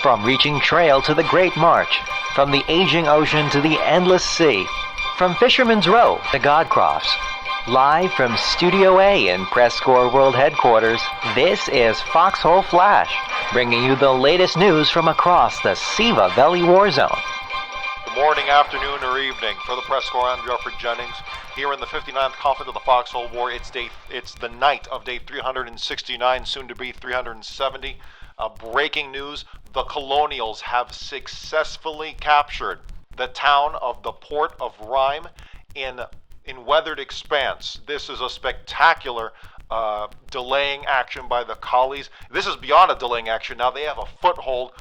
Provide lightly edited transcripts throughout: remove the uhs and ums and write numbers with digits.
From reaching trail to the Great March, from the aging ocean to the endless sea, from Fisherman's Row to Godcrofts. Live from Studio A in PressCorps World Headquarters, this is Foxhole Flash, bringing you the latest news from across the Siva Valley war zone. Good morning, afternoon, or evening. For the PressCorps, I'm Jeffrey Jennings. Here in the 59th conflict of the Foxhole War, it's the night of day 369, soon to be 370. Breaking news, the Colonials have successfully captured the town of the Port of Rime in Weathered Expanse. This is a spectacular delaying action by the collies. This is beyond a delaying action. Now they have a foothold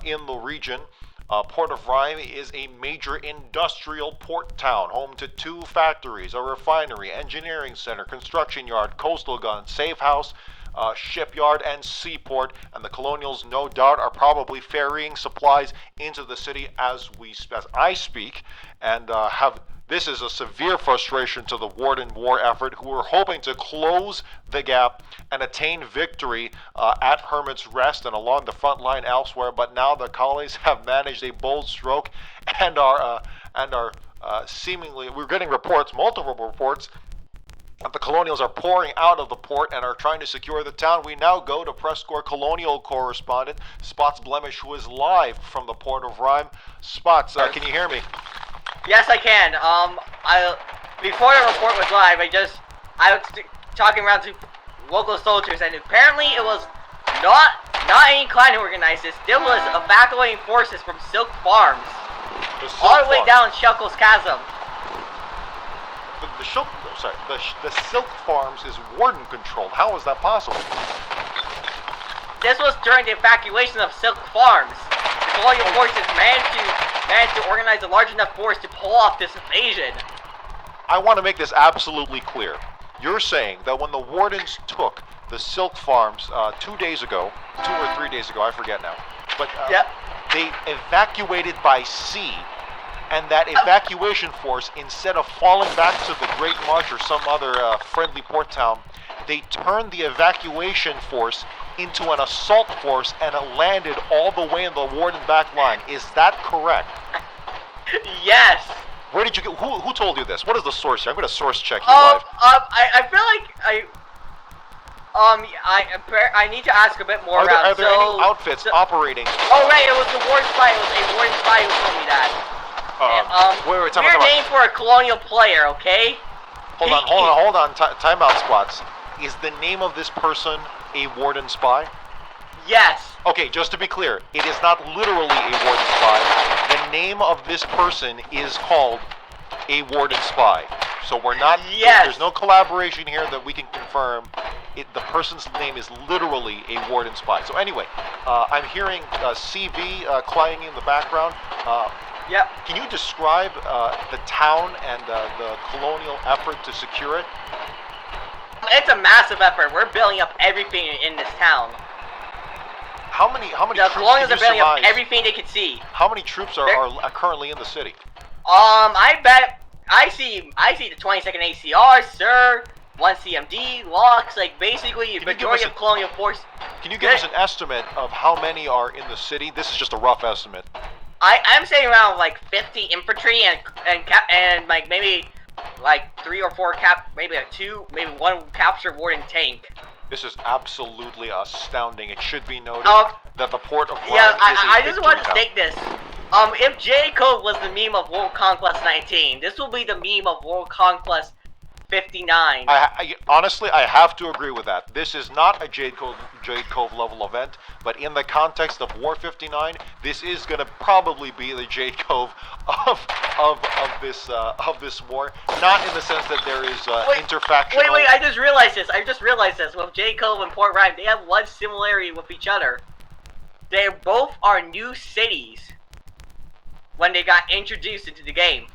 in the region. Port of Rime is a major industrial port town, home to 2 factories, a refinery, engineering center, construction yard, coastal gun, safe house, shipyard, and seaport. And the Colonials, no doubt, are probably ferrying supplies into the city as I speak, and this is a severe frustration to the Warden war effort, who are hoping to close the gap and attain victory at Hermit's Rest and along the front line elsewhere. But now the collies have managed a bold stroke and are seemingly, we're getting reports, multiple reports, that the Colonials are pouring out of the port and are trying to secure the town. We now go to PressCorps Colonial correspondent Spots Blemish, who is live from the Port of Rime. Spots, can you hear me? Yes, I can. Before the report was live, I was talking around to local soldiers, and apparently it was not any clan who organized this. There was evacuating forces from Silk Farms, all the way down Shackled Chasm. The Silk Farms is Warden controlled. How is that possible? This was during the evacuation of Silk Farms. The Colonial forces managed to organize a large enough force to pull off this invasion. I want to make this absolutely clear. You're saying that when the Wardens took the Silk Farms 2 days ago, 2 or 3 days ago, I forget now, but yep, they evacuated by sea, and that evacuation force, instead of falling back to the Great March or some other friendly port town, they turned the evacuation force into an assault force, and it landed all the way in the Warden back line. Is that correct? Yes. Where did you get? Who told you this? What is the source here? I'm going to source check you live. I feel like I need to ask a bit more around. Are there any outfits operating? Oh right, it was the Warden spy. It was a Warden spy who told me that. Wait, we're named for a Colonial player, okay? Hold on. Time out, Spots. Is the name of this person a Warden spy? Yes. Okay, just to be clear, it is not literally a Warden spy. The name of this person is called a Warden spy. So we're not. Yes. There's no collaboration here that we can confirm. The person's name is literally a Warden spy. So anyway, I'm hearing CV clanging in the background. Yep. Can you describe the town and the Colonial effort to secure it? It's a massive effort. We're building up everything in this town. How many the troops Colonials can you are building survive? up everything they can see. How many troops are currently in the city? I bet I see the 22nd ACR, sir, 1 CMD, locks, like basically the majority of Colonial force. Can you give us an estimate of how many are in the city? This is just a rough estimate. I'm saying around like 50 infantry and like maybe like 3 or 4 maybe like 2, maybe 1 captured Warden tank. This is absolutely astounding. It should be noted that the Port of Rime I just want to state this. If J Code was the meme of World Conquest 19, this will be the meme of World Conquest 59. Honestly, I have to agree with that. This is not a Jade Cove level event, but in the context of War 59, this is going to probably be the Jade Cove of this war. Not in the sense that there is interfactional. Wait! I just realized this. With Jade Cove and Port Rime, they have one similarity with each other. They both are new cities when they got introduced into the game.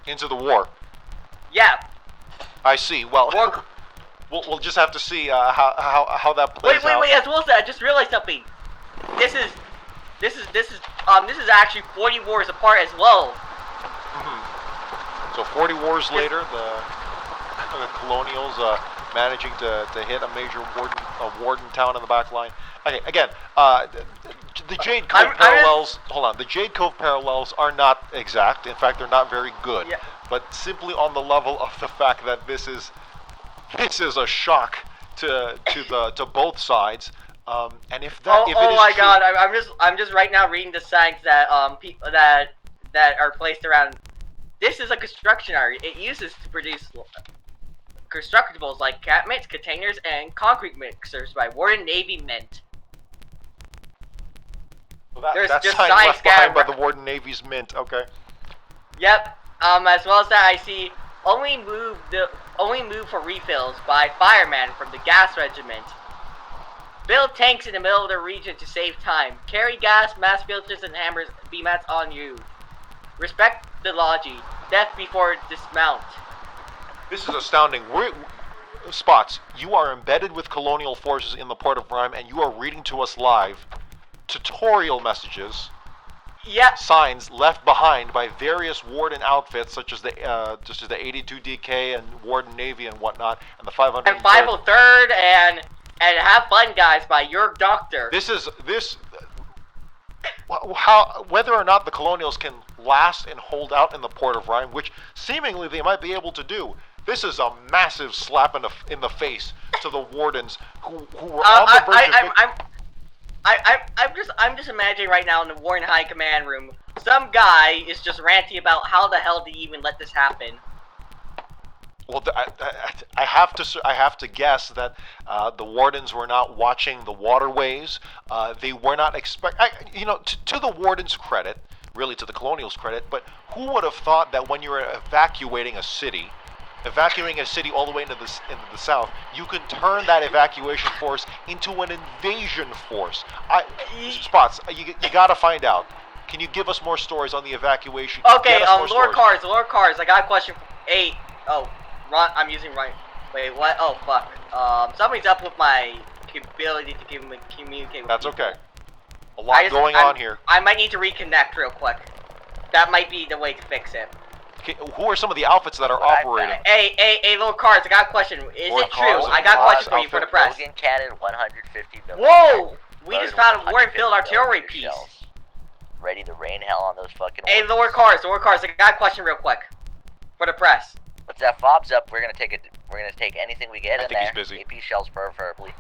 Into the war. Yeah. I see. Well, we'll just have to see how that plays out. Wait! As well as that, I just realized something. This is actually 40 wars apart as well. So 40 wars later, the Colonials managing to hit a major warden town in the back line. Okay, again, the Jade Cove parallels. Hold on, the Jade Cove parallels are not exact. In fact, they're not very good. Yeah. But simply on the level of the fact that this is a shock to both sides. And if that, if it is my true, God, I'm just right now reading the signs that people that are placed around. This is a construction art. It uses to produce constructibles like cat mitts, containers, and concrete mixers by Warden Navy Mint. Well, There's that's just sign signs left behind by scattered. the Warden Navy's mint. Okay. Yep. As well as that, I see only move for refills by firemen from the gas regiment. Build tanks in the middle of the region to save time. Carry gas, mass filters, and hammers BMATs on you. Respect the logi. Death before dismount. This is astounding. Spots, you are embedded with Colonial forces in the Port of Rime, and you are reading to us live tutorial messages, signs left behind by various Warden outfits, such as the 82 DK and Warden Navy and whatnot, and the 500 and 503rd and have fun, guys, by your doctor. Whether or not the Colonials can last and hold out in the Port of Rime, which seemingly they might be able to do. This is a massive slap in the face to the Wardens who were on the verge of... I'm just imagining right now in the Warden High Command room, some guy is just ranting about how the hell did he even let this happen. Well, I have to guess that the Wardens were not watching the waterways. They were not to the Wardens' credit, really to the Colonials' credit, but who would have thought that when you're evacuating a city all the way into the south, you can turn that evacuation force into an invasion force. Spots, you gotta find out. Can you give us more stories on the evacuation? Okay, Lord Cars, I got a question. Ron, I'm using right. Wait, what? Oh, fuck. Something's up with my ability to communicate with That's people. okay. A lot going on here. I might need to reconnect real quick. That might be the way to fix it. Okay, who are some of the outfits that are operating? Hey, Lord Cars, I got a question. Is it true? I got a question for you for the press. Logan cannon, 150 million. Whoa! We just found a Warden-filled artillery piece. Shells. Ready to rain hell on those fucking... Hey, Lord Cars, I got a question real quick for the press. What's that? Fob's up. We're gonna take anything we get in there. I think he's busy. AP shells preferably.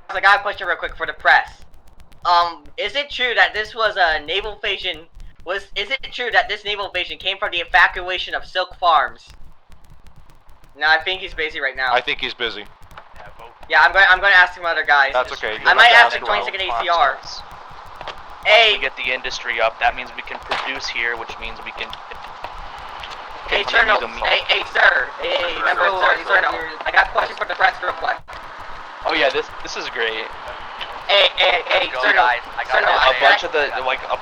I got a question real quick for the press. Is it true that this was a naval invasion? Is it true that this naval invasion came from the evacuation of Silk Farms? No, I think he's busy right now. I think he's busy. Yeah, I'm going to ask some other guys. That's okay. I might ask the 22nd ACR. Hey, once we get the industry up, that means we can produce here, which means we can. Hey, sir, no. Hey, sir. Hey, member, sir, no. I got a question for the press real quick. Oh yeah, this is great. Hey, sir, no. A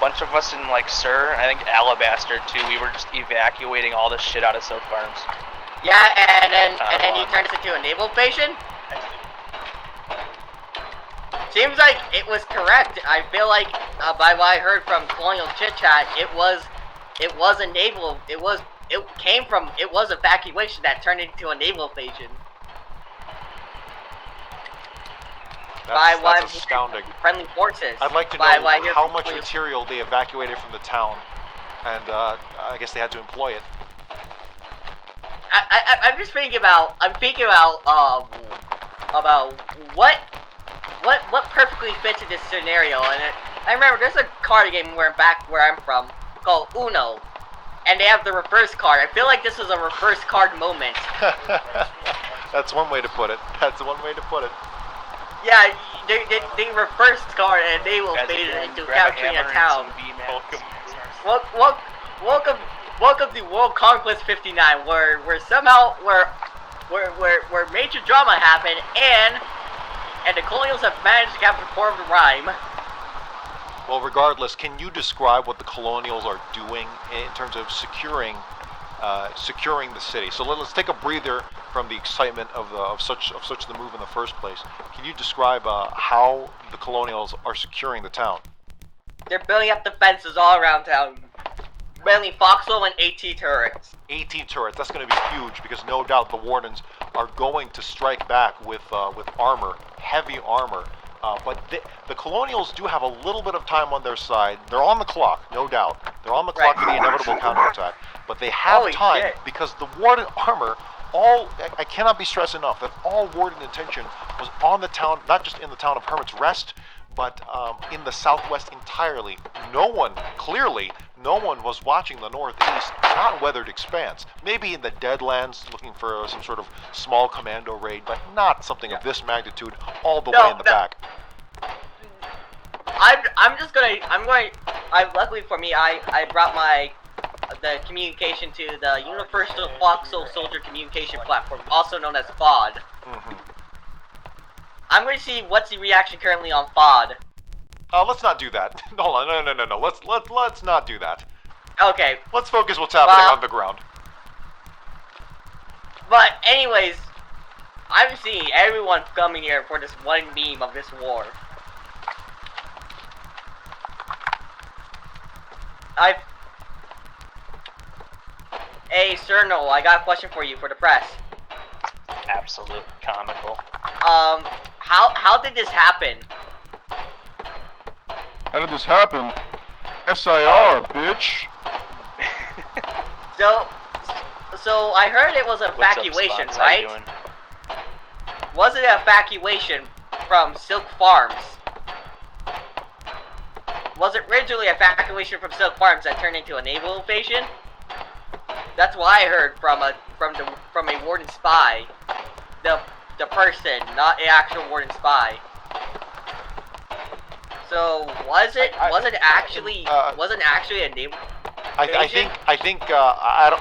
bunch of us in Sir, I think Alabaster too. We were just evacuating all this shit out of Silk Farms. Yeah, and then you turned this into a naval invasion. Seems like it was correct. I feel like by what I heard from Colonial chit chat, it was a naval. It was evacuation that turned into a naval invasion. That's astounding. Friendly forces. I'd like to know how much material they evacuated from the town, and I guess they had to employ it. I'm just thinking about. About what perfectly fits in this scenario, and I remember there's a card game where I'm from called Uno, and they have the reverse card. I feel like this is a reverse card moment. That's one way to put it. Yeah, they reversed card and they will fade it into capturing a town. Welcome to World Conquest 59, where major drama happened and the Colonials have managed to capture the Port of Rime. Well, regardless, can you describe what the Colonials are doing in terms of securing the city? So let's take a breather from the excitement of such the move in the first place. Can you describe how the Colonials are securing the town? They're building up defenses all around town, mainly Foxhole and AT turrets. AT turrets. That's going to be huge because no doubt the Wardens are going to strike back with armor, heavy armor. But the Colonials do have a little bit of time on their side. They're on the clock, no doubt. They're on the clock for the inevitable counterattack. But they have Holy time shit. because the Warden armor, I cannot be stressed enough that all Warden attention was on the town, not just in the town of Hermit's Rest, but in the southwest entirely. Clearly, no one was watching the northeast, not Weathered Expanse. Maybe in the Deadlands looking for some sort of small commando raid, but not something of this magnitude all the way in the back. Luckily for me, I brought the communication to the Universal Foxhole Soldier Communication Platform, also known as FOD. Mm-hmm. I'm going to see what's the reaction currently on FOD. Let's not do that. Hold on, no. Let's not do that. Okay. Let's focus what's happening on the ground. But anyways, I'm seeing everyone coming here for this one meme of this war. Hey, Cernal, I got a question for you for the press. Absolute comical. How did this happen? How did this happen? SIR, bitch. So I heard it was an evacuation, right? Was it an evacuation from Silk Farms? Was it originally an evacuation from Silk Farms that turned into a naval invasion? That's what I heard from a Warden spy. The person, not an actual Warden spy. So wasn't actually a naval? I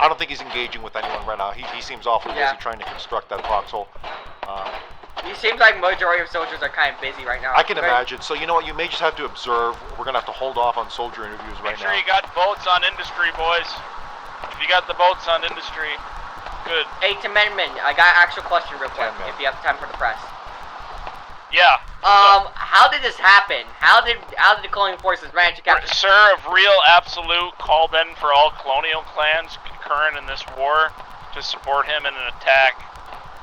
don't think he's engaging with anyone right now. He seems awfully busy trying to construct that foxhole. It seems like majority of soldiers are kind of busy right now. I can imagine. So you know what? You may just have to observe. We're gonna have to hold off on soldier interviews right now. Make sure you got boats on industry, boys. If you got the boats on industry, good. Hey, Timmerman, I got an actual question real quick. If you have time for the press. Yeah. How did this happen? How did the Colonial forces manage to capture? Sir of Real Absolute called in for all Colonial clans concurrent in this war to support him in an attack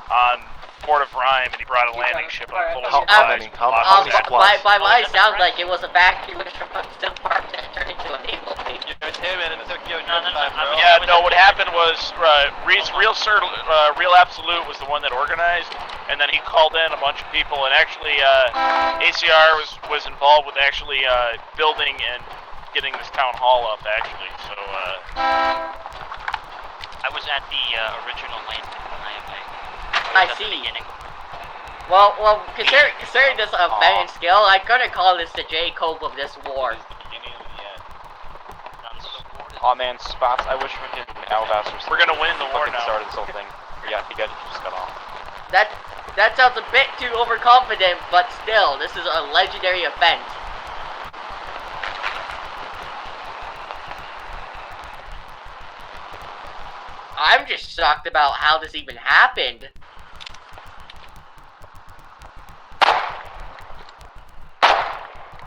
on Port of Rime, and he brought a landing ship on full How many supplies? By what it sounds like, it was evacuation from Silk Farms and turned into a naval invasion. Yeah, no, what happened was Real Absolute was the one that organized, and then he called in a bunch of people, and actually ACR was involved with actually building and getting this town hall up, actually. So I was at the original landing. I see. Well, considering this event and scale, I couldn't call this the J. Cove of this war. Oh man, spots. I wish we could Alabaster. We're gonna win the war now. Started this whole thing. Yeah, you guys just got off. That sounds a bit too overconfident, but still, this is a legendary event. I'm just shocked about how this even happened.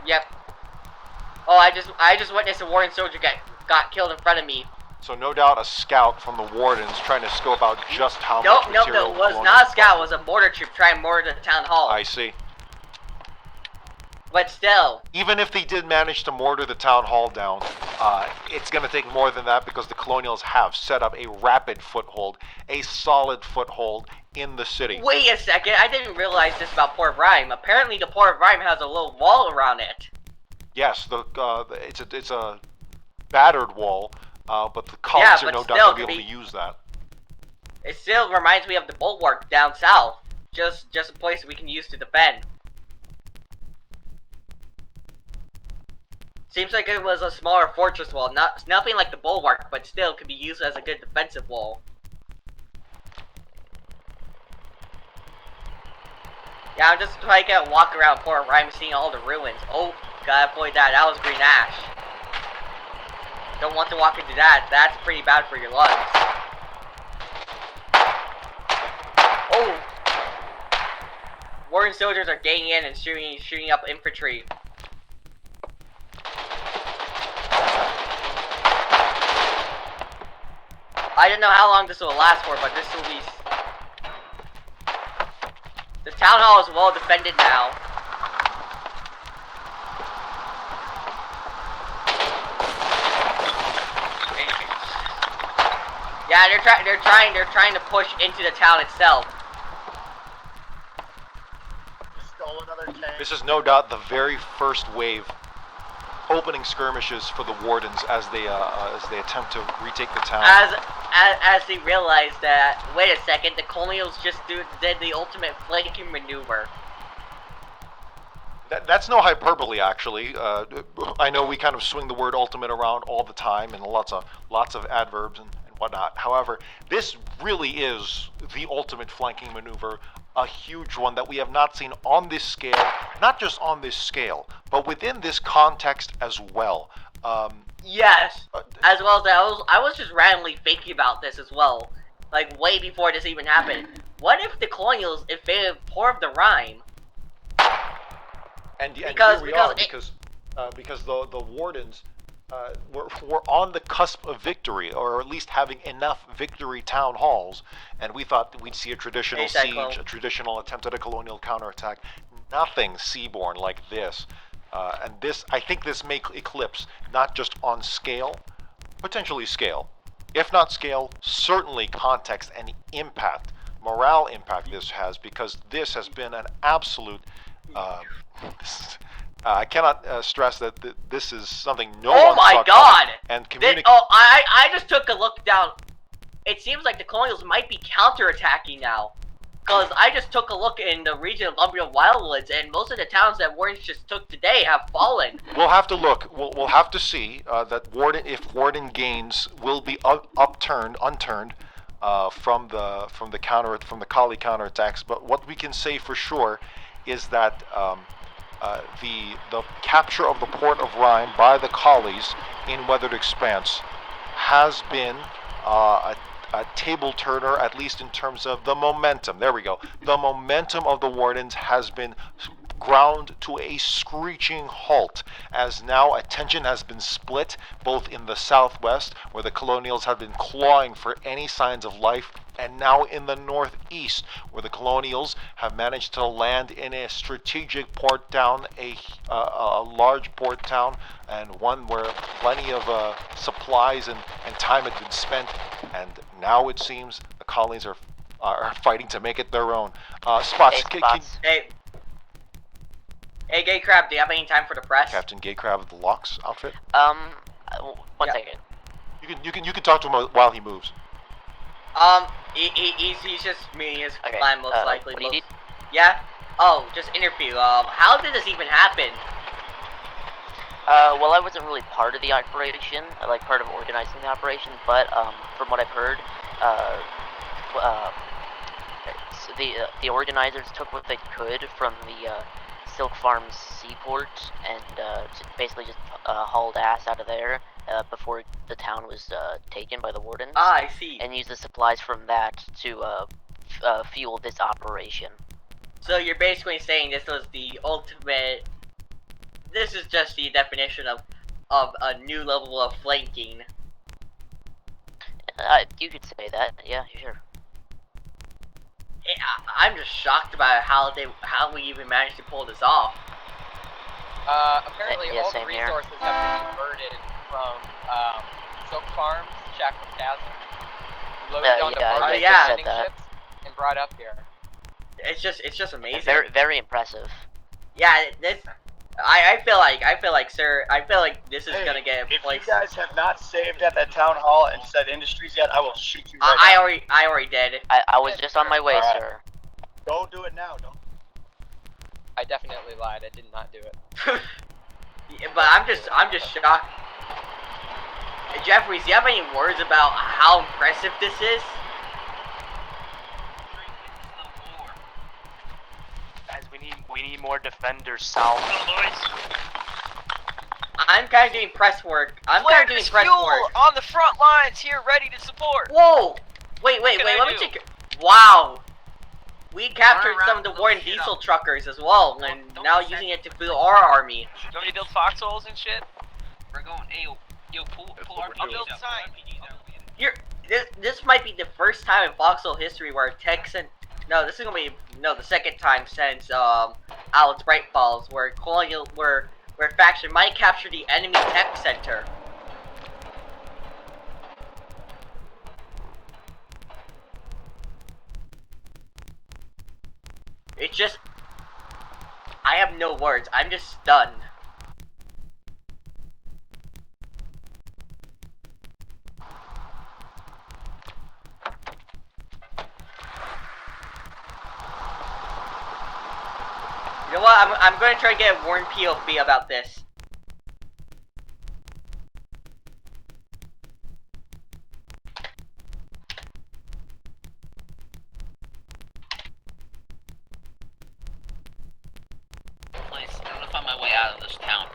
Yep. Oh, I just witnessed a Warden soldier got killed in front of me. So no doubt a scout from the Wardens trying to scope out just how much No, material. it was not a scout. It was a mortar troop trying to mortar the town hall. I see. But still. Even if they did manage to mortar the town hall down, it's going to take more than that because the Colonials have set up a rapid foothold, a solid foothold in the city. Wait a second, I didn't realize this about Port of Rime. Apparently the Port of Rime has a little wall around it. Yes, it's a battered wall, but the colonists are no doubt going to be able to use that. It still reminds me of the bulwark down south. Just a place we can use to defend. Seems like it was a smaller fortress wall, nothing like the bulwark, but still could be used as a good defensive wall. Yeah, I'm just taking a walk around Port of Rime, seeing all the ruins. Oh, gotta avoid that. That was green ash. Don't want to walk into that. That's pretty bad for your lungs. Oh! Warden soldiers are getting in and shooting up infantry. I don't know how long this will last for, but this will be... The town hall is well defended now. Yeah, they're trying to push into the town itself. Stole another tank. This is no doubt the very first wave opening skirmishes for the Wardens as they attempt to retake the town. As they realize that, wait a second, the Colonials just did the ultimate flanking maneuver. That's no hyperbole, actually. I know we kind of swing the word ultimate around all the time, and lots of adverbs and whatnot. However, this really is the ultimate flanking maneuver, a huge one that we have not seen on this scale, not just on this scale, but within this context as well. Yes, as well as I was just randomly thinking about this as well, like way before this even happened. What if the Colonials invaded Port of the Rime? And here we are, because the Wardens were on the cusp of victory, or at least having enough victory town halls, and we thought that we'd see a traditional siege, a traditional attempt at a colonial counterattack. Nothing seaborne like this. And this, I think this may eclipse, not just on scale, potentially scale. If not scale, certainly context and impact, morale impact this has, because this has been an absolute... I cannot stress that this is something no one saw coming. Oh my god! And I just took a look down. It seems like the Colonials might be counterattacking now. Because I just took a look in the region of Umbria Wildwoods, and most of the towns that Warden just took today have fallen. We'll have to look. We'll have to see that Warden, if Warden gains, will be unturned from the Kali counterattacks. But what we can say for sure is that the capture of the Port of Rime by the Collies in Weathered Expanse has been a table turner, at least in terms of the momentum. There we go. The momentum of the Wardens has been ground to a screeching halt, as now attention has been split both in the southwest, where the Colonials have been clawing for any signs of life, and now in the northeast, where the Colonials have managed to land in a strategic port town, a large port town, and one where plenty of supplies and time had been spent, and now it seems the Colonies are fighting to make it their own. Spots. Hey, Gay Crab, do you have any time for the press? Captain Gay Crab of the Locks outfit. One second. You can talk to him while he moves. He's just meeting his Okay, plan most likely. What do you need? Yeah? Oh, just interview. How did this even happen? Well, I wasn't really part of the operation, like part of organizing the operation, but from what I've heard, the organizers took what they could from the Silk Farms seaport and basically just hauled ass out of there before the town was taken by the Wardens. Ah, I see. And used the supplies from that to fuel this operation. So you're basically saying this was the ultimate... This is just the definition of a new level of flanking. You could say that, yeah, sure. I'm just shocked about how we even managed to pull this off. Apparently yeah, all the same here. resources have been diverted from Silk Farms, Shackled Chasm, loaded onto barges and ships, and brought up here. It's just amazing. Very, very impressive. Yeah, this. I feel like, sir, I feel like this is gonna get a place. If you guys have not saved at that town hall and said industries yet, I will shoot you right now. I already did. I was just on my way, sir. Don't do it now, don't. I definitely lied. I did not do it. Yeah, but I'm just shocked. Jeffries, do you have any words about how impressive this is? Guys, we need more defenders south. I'm kind of doing press work. On the front lines here, ready to support. Whoa! Wait, let me take. Wow! We captured some of the Warden diesel truckers as well, and now using it to fuel our army. Do you want me to build foxholes and shit? We're going, yo, pull our I'll build sign. This might be the first time in Foxhole history where techs and this is gonna be the second time since Alex Bright Falls where Colonial where faction might capture the enemy tech center. It's just... I have no words. I'm just stunned. You know what? I'm going to try to get a Warren POV about this. Please, I'm gonna find my way out of this town.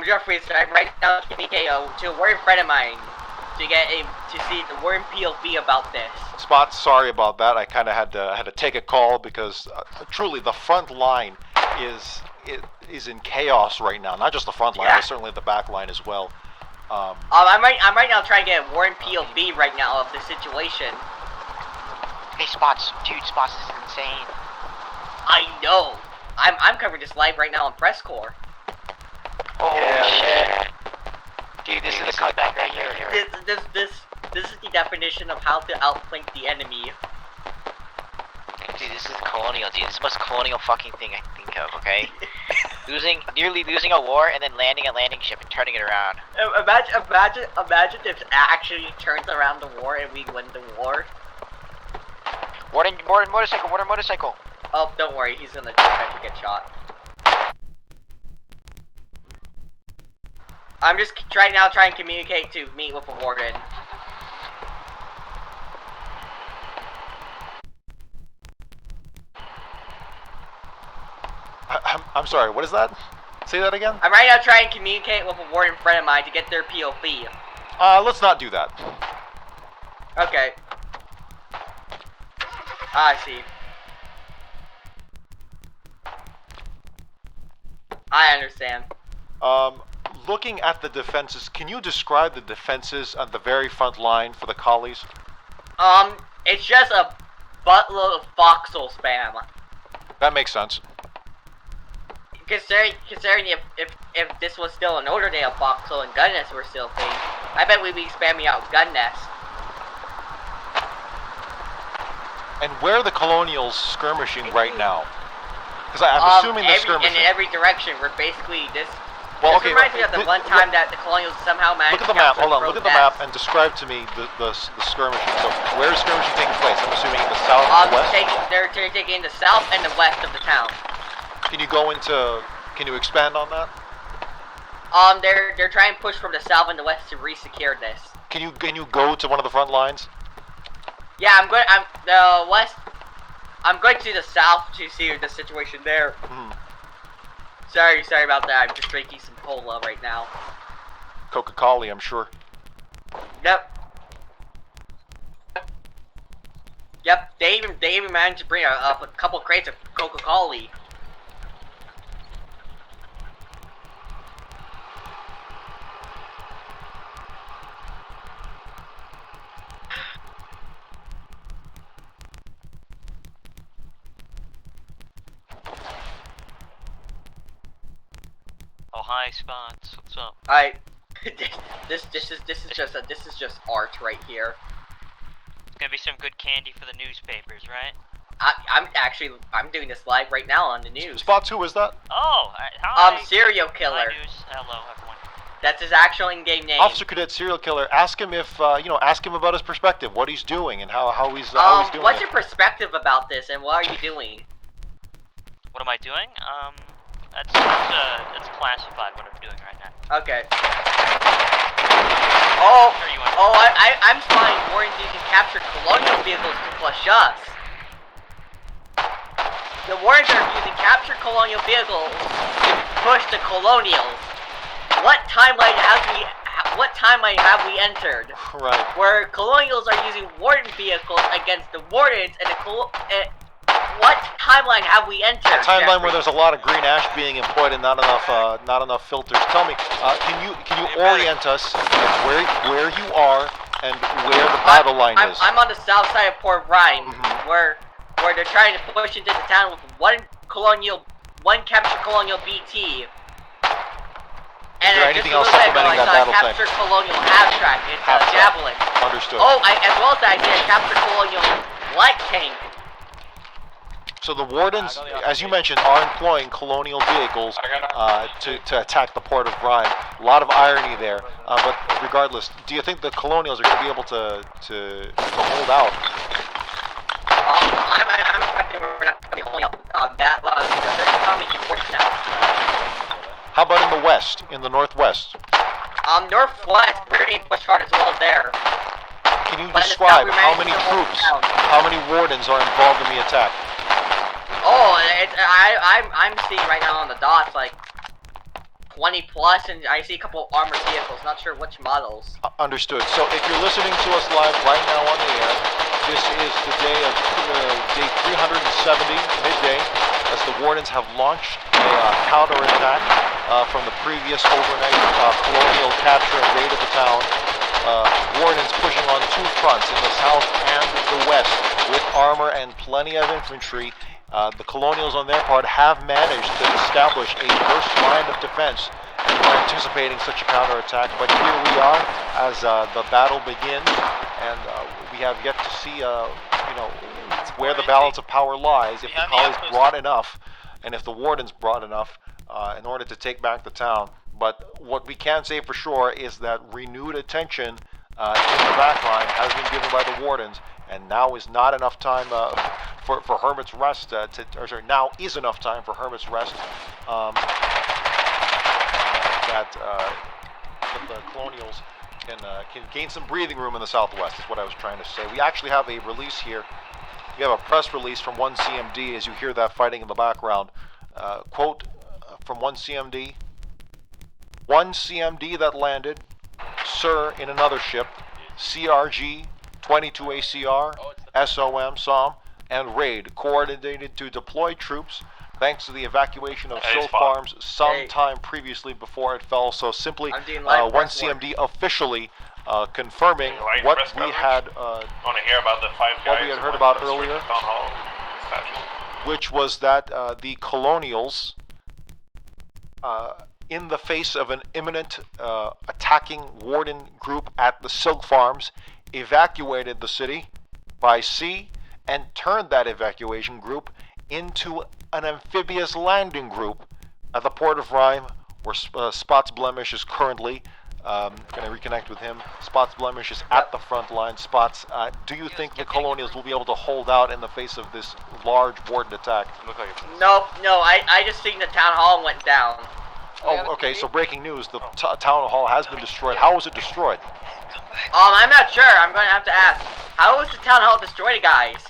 Jeffrey, right now to a warden friend of mine to see the warden POV about this. Spot, sorry about that. I kind of had to take a call because truly the front line is in chaos right now. Not just the front line, but certainly the back line as well. I'm right now trying to get a warden POV right now of the situation. Hey, Spots, dude, Spots, this is insane. I know. I'm covering this live right now on PressCorps. Oh shit. Dude, this is a cutback right here. This is the definition of how to outflank the enemy. Dude, this is the Colonial, dude. This is the most Colonial fucking thing I can think of, okay? Nearly losing a war and then landing a landing ship and turning it around. Imagine if it actually turns around the war and we win the war. Warden motorcycle. Oh, don't worry, he's gonna try to get shot. I'm just trying to communicate to meet with a warden. I'm sorry, what is that? Say that again? I'm right now trying to communicate with a warden friend of mine to get their POV. Let's not do that. Okay. I see. I understand. Looking at the defenses, can you describe the defenses on the very front line for the collies? It's just a buttload of Foxhole spam. That makes sense. Considering if this was still an older day of Foxhole and gun nests were still a thing, I bet we'd be spamming out gun nests. And where are the Colonials skirmishing right now? Because I'm assuming they're skirmishing. In every direction. We're basically this. Well, this reminds me of the one time that the Colonials somehow managed to capture Hold on, look at the map and describe to me the skirmishing. So, where is skirmishing taking place? I'm assuming in the south and the west? They're taking the south and the west of the town. Can you expand on that? They're trying to push from the south and the west to re-secure this. Can you go to one of the front lines? Yeah, I'm going to the south to see the situation there. Mm-hmm. Sorry about that. I'm just drinking some cola right now. Coca-Cola, I'm sure. Yep. They even managed to bring up a couple crates of Coca-Cola. Oh, hi, Spots. What's up? This is just art right here. It's gonna be some good candy for the newspapers, right? I'm doing this live right now on the news. Spots, who is that? Oh, hi. Serial killer. Hi, news. Hello, everyone. That's his actual in-game name. Officer Cadet Serial Killer. Ask him if ask him about his perspective, what he's doing, and how he's doing. What's your perspective about this, and what are you doing? What am I doing? That's classified what I'm doing right now. Okay. I'm spying Warden so you can capture Colonial vehicles to flush us. The Wardens are using captured Colonial vehicles to push the Colonials. What timeline have we entered? Right. Where Colonials are using Warden vehicles against the Wardens, and what timeline have we entered? A timeline Jeffrey? where there's a lot of green ash being employed and not enough filters. Tell me, can you orient us where you are and where the battle line is? I'm on the south side of Port of Rime, where they're trying to push into the town with one captured Colonial BT. Is there anything else supplementing that battle tank? Captured Colonial half-track. It's a javelin. Understood. Oh, as well as that, I did a captured Colonial light tank. So the Wardens, as you mentioned, are employing Colonial vehicles to attack the Port of Rime. A lot of irony there, but regardless, do you think the Colonials are going to be able to hold out? I'm expecting we're not going to be holding up that long. There's so many forts now. How about in the west, in the northwest? Northwest, we're being pushed hard as well there. Can you describe how many troops, how many Wardens are involved in the attack? Oh, I'm seeing right now on the dots like 20 plus, and I see a couple of armored vehicles. Not sure which models. Understood. So if you're listening to us live right now on the air, this is the day of day 370 midday, as the Wardens have launched a counterattack from the previous overnight Colonial capture and raid of the town. Wardens pushing on two fronts, in the south and the west, with armor and plenty of infantry. The Colonials, on their part, have managed to establish a first line of defense, and we're anticipating such a counterattack. But here we are as the battle begins, and we have yet to see, where the balance of power lies. If the Colonies brought enough, and if the Wardens brought enough, in order to take back the town. But what we can say for sure is that renewed attention in the backline has been given by the Wardens, and now is not enough time for Hermit's Rest. Now is enough time for Hermit's Rest. That the Colonials can gain some breathing room in the southwest. Is what I was trying to say. We actually have a release here. We have a press release from 1CMD as you hear that fighting in the background. Quote from 1CMD. 1CMD that landed, Sir, in another ship, CRG, 22 ACR, SOM, SOM, and RAID, coordinated to deploy troops thanks to the evacuation of Silk Farms sometime previously before it fell. So simply 1CMD officially confirming what we had heard about earlier, which was that the Colonials, in the face of an imminent attacking Warden group at the Silk Farms, evacuated the city by sea and turned that evacuation group into an amphibious landing group at the Port of Rime, where Spots Blemish is currently. Going to reconnect with him. Spots Blemish is at the front line. Spots, do you think the Colonials will be able to hold out in the face of this large Warden attack? No, I just seen the town hall went down. Oh, okay, so breaking news, the town hall has been destroyed. How was it destroyed? I'm not sure. I'm going to have to ask. How was the town hall destroyed, guys?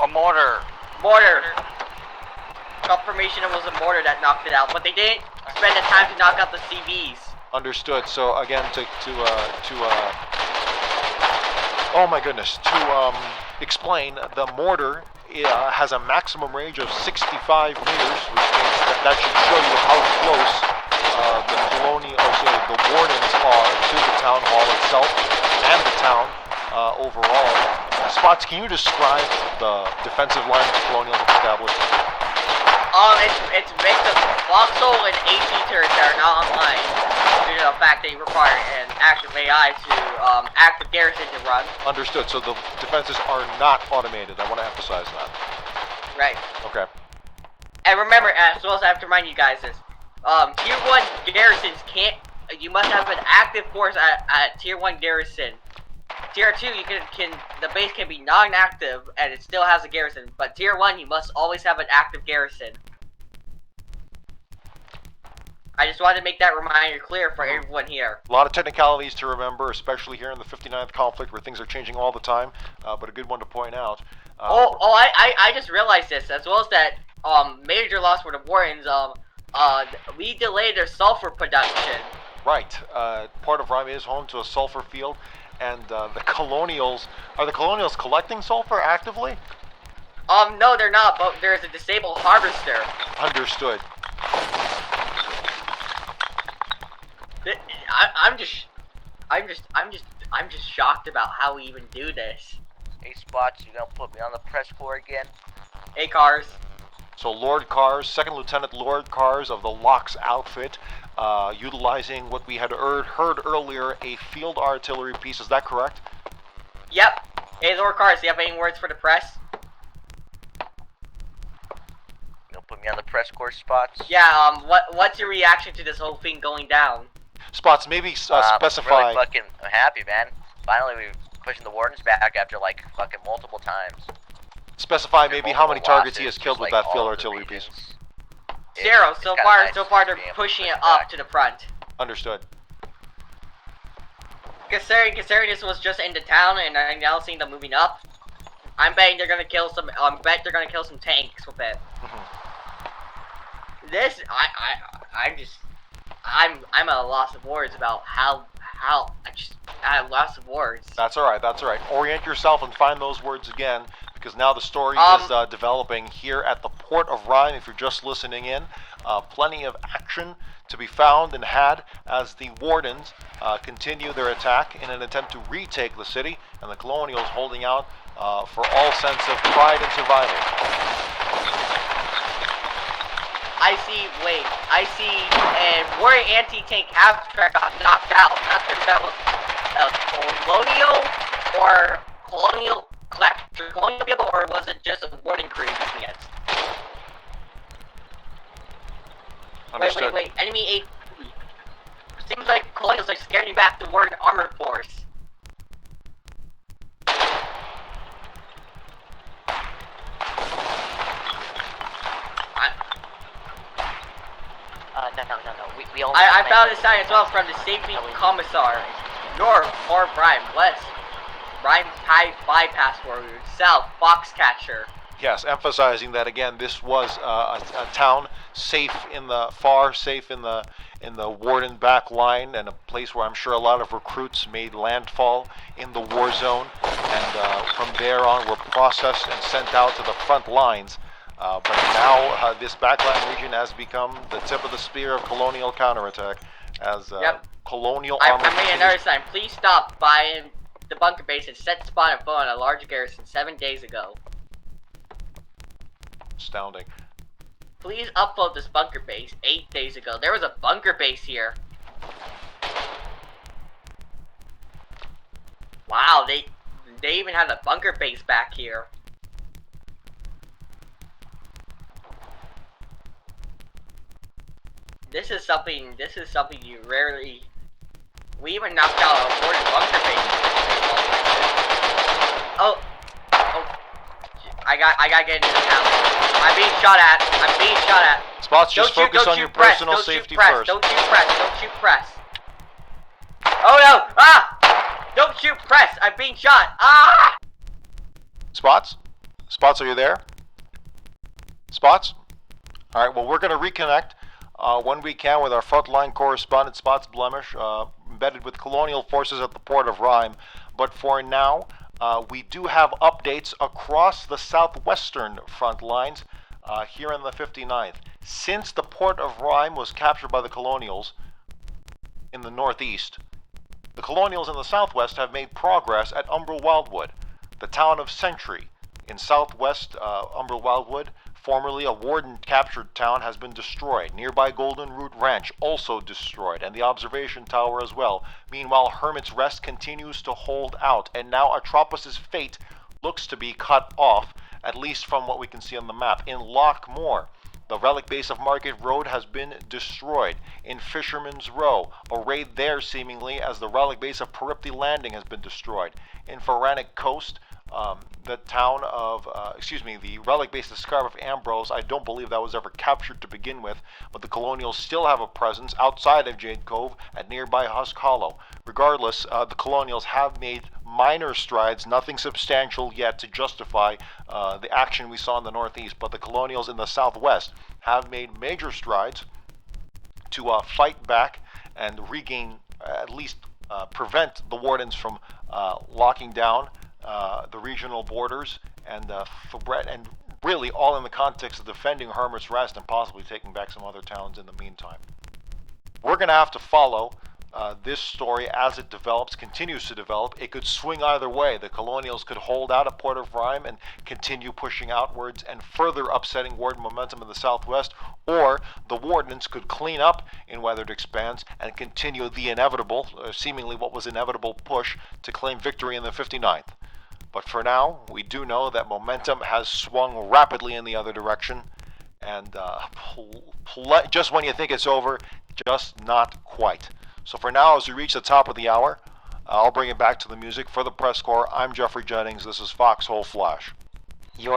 A mortar. Mortar. Confirmation it was a mortar that knocked it out, but they didn't spend the time to knock out the CVs. Understood. So again, oh my goodness, to explain, the mortar has a maximum range of 65 meters, which means that should show you how close the Wardens are to the town hall itself and the town overall. Spots, can you describe the defensive line the Colonials have established? It's mixed of Foxhole and AT turrets that are not online due to the fact they require an active AI to active garrison to run. Understood. So the defenses are not automated. I want to emphasize that. Right. Okay. And remember, as well as I have to remind you guys this, Tier 1 garrisons can't. You must have an active force at Tier 1 garrison. Tier 2, the base can be non-active and it still has a garrison, but Tier 1, you must always have an active garrison. I just wanted to make that reminder clear for everyone here. A lot of technicalities to remember, especially here in the 59th conflict where things are changing all the time, but a good one to point out. I just realized this, as well as that major loss for the Wardens, we delayed their sulfur production. Right. Port of Rime is home to a sulfur field, and the Colonials... Are the Colonials collecting sulfur actively? No, they're not, but there's a disabled harvester. Understood. I'm just shocked about how we even do this. Hey, Spots, you gonna put me on the PressCorps again? Hey, Cars. So Lord Cars, Second Lieutenant Lord Cars of the Locks outfit, utilizing what we had heard earlier, a field artillery piece. Is that correct? Yep. Hey, Lord Cars, do you have any words for the press? You gonna put me on the PressCorps, Spots? Yeah. What's your reaction to this whole thing going down? Spots, maybe specify. I'm really fucking happy, man. Finally, we're pushing the Wardens back after like fucking multiple times. Specify maybe how many targets he has losses, killed with like that field all of the artillery piece. regions. Zero. It's So kinda far, nice so far to they're be able to pushing push it back. up to the front. Understood. Considering this was just into town and I'm now seeing them moving up, I'm betting they're gonna kill some. Bet they're gonna kill some tanks with it. This, I'm at a loss of words about how at a loss of words. That's all right. That's all right. Orient yourself and find those words again, because now the story is developing here at the Port of Rime. If you're just listening in, plenty of action to be found and had as the Wardens continue their attack in an attempt to retake the city, and the Colonials holding out for all sense of pride and survival. I see a warrior anti-tank half-track got knocked out. Not sure if that was Colonial vehicle, or was it just a Warden crew using it? Understood. Wait, enemy 8. Seems like Colonials are scaring back the Warden armored force. No. We only I found a sign as well from the safety commissar. North, Port of Rime. West, Rime High Bypass Road. South, Foxcatcher. Yes, emphasizing that again. This was a town safe in the Warden back line, and a place where I'm sure a lot of recruits made landfall in the war zone, and from there on were processed and sent out to the front lines. But now this backline region has become the tip of the spear of Colonial counterattack, as Colonial armor. I made another sign. Please stop by the bunker base and set spawn and foot on a large garrison 7 days ago. Astounding. Please upload this bunker base 8 days ago. There was a bunker base here. Wow, they even had a bunker base back here. This is something you rarely. We even knocked out a Warden bunker base. Oh, I gotta get into the town. I'm being shot at. Spots, just focus on your personal safety first. Don't shoot press. Oh no! Ah! Don't shoot press. I'm being shot. Ah! Spots, are you there? Spots. All right. Well, we're gonna reconnect. When we can with our frontline correspondent, Spots Blemish, embedded with Colonial forces at the Port of Rime. But for now, we do have updates across the southwestern front lines here in the 59th. Since the Port of Rime was captured by the Colonials in the northeast, the Colonials in the southwest have made progress at Umbral Wildwood. The town of Sentry in southwest Umbral Wildwood, formerly a Warden captured town, has been destroyed. Nearby Golden Root Ranch also destroyed, and the observation tower as well. Meanwhile, Hermit's Rest continues to hold out, and now Atropos' fate looks to be cut off, at least from what we can see on the map. In Lockmore, the relic base of Market Road has been destroyed. In Fisherman's Row, a raid there seemingly, as the relic base of Peripty Landing has been destroyed. In Pharaonic Coast, the town of, the relic base of Scarf of Ambrose, I don't believe that was ever captured to begin with, but the Colonials still have a presence outside of Jade Cove at nearby Husk Hollow. Regardless, the Colonials have made minor strides, nothing substantial yet to justify the action we saw in the northeast, but the Colonials in the southwest have made major strides to fight back and regain, at least prevent the Wardens from locking down the regional borders and really all in the context of defending Hermit's Rest and possibly taking back some other towns in the meantime. We're going to have to follow this story as it develops, continues to develop. It could swing either way. The Colonials could hold out at Port of Rime and continue pushing outwards and further upsetting Warden momentum in the southwest, or the Wardens could clean up in Weathered Expanse and continue the inevitable, seemingly what was inevitable push to claim victory in the 59th. But for now, we do know that momentum has swung rapidly in the other direction, and just when you think it's over, just not quite. So for now, as we reach the top of the hour, I'll bring it back to the music. For the Press Corps, I'm Jeffrey Jennings. This is Foxhole Flash.